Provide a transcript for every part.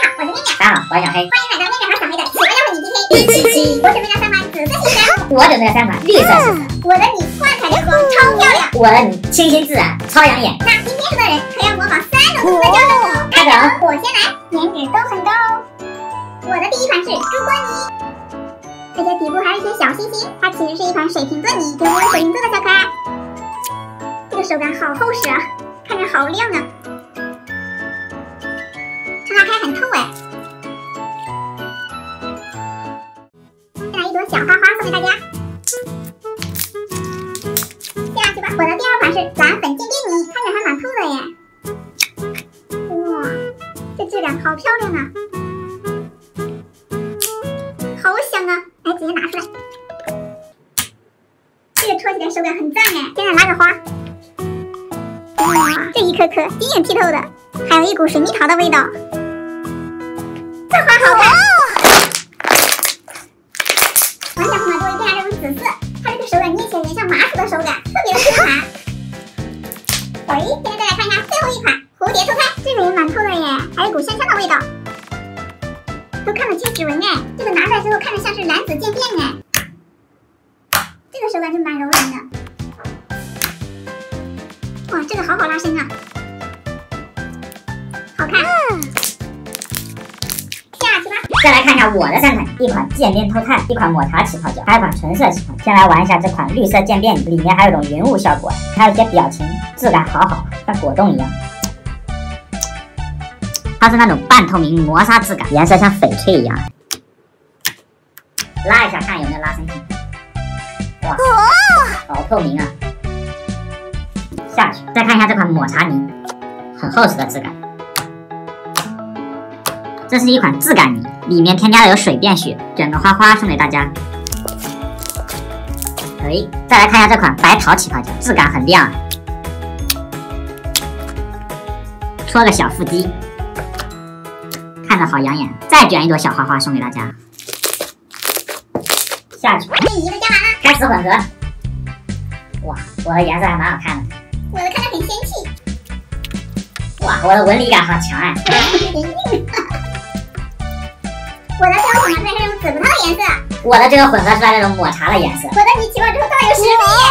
好，我是面面。大家好，我是小黑。欢迎来到面面和小黑的喜欢要和你 PK 第7期。我准备了3款紫色系人物，我准备了3款绿色系的。我的你幻彩流光，超漂亮；我的你清新自然，超养眼。那今天的人可要模仿3种不同的教授哦。开整，我先来，颜值都很高。我的第一款是朱冠泥，而且底部还有一些小星星，它其实是一款水瓶座泥，有没有水瓶座的小可爱？这个手感好厚实啊，看着好亮啊。它拉开很透哎。再来一朵小花花送给大家。接下去吧，我的第2款是蓝粉渐变泥，看着还蛮透的耶。哇，这质感好漂亮啊，好香啊！来，直接拿出来。这个戳起来手感很赞哎。现在拉个花。哇，这一颗颗晶莹剔透的，还有一股水蜜桃的味道。这花好看。玩家朋友们注意看一下这种紫色，它这个手感捏起来有点像麻薯的手感，特别的 Q 弹。喂，现在再来看一下最后一款蝴蝶秋菜，这个也蛮透的耶，还有股香香的味道，都看得清指纹哎。这个拿出来之后看着像是蓝紫渐变哎，这个手感就蛮柔软的。哇，这个好好拉伸啊，好看。下去吧。再来看一下我的3款，一款渐变透炭，一款抹茶起泡酒，还有一款纯色起泡。先来玩一下这款绿色渐变，里面还有一种云雾效果，还有一些表情，质感好好，像果冻一样。它是那种半透明磨砂质感，颜色像翡翠一样。拉一下看有没有拉伸性。哇，好透明啊！下去，再看一下这款抹茶泥，很厚实的质感。这是一款质感泥，里面添加了有水变絮，卷个花花送给大家。再来看一下这款白桃起泡酒，质感很亮啊。戳个小腹肌，看着好养眼。再卷一朵小花花送给大家。下去，这泥都加完了，开始混合。哇，我的颜色还蛮好看的。我的看着很仙气。哇，我的纹理感好强哎。有点硬。我的最后混合出来是这种紫葡萄的颜色，我的这个混合出来这种抹茶的颜色。我的泥起泡之后大概有10倍耶，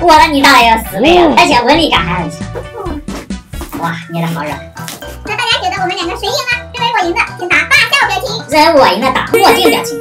我的泥大概有10倍了，而且纹理感还很强。哇，捏得好软。那大家觉得我们2个谁赢呢？认为我赢的，请打大笑表情。认为我赢的打墨镜表情。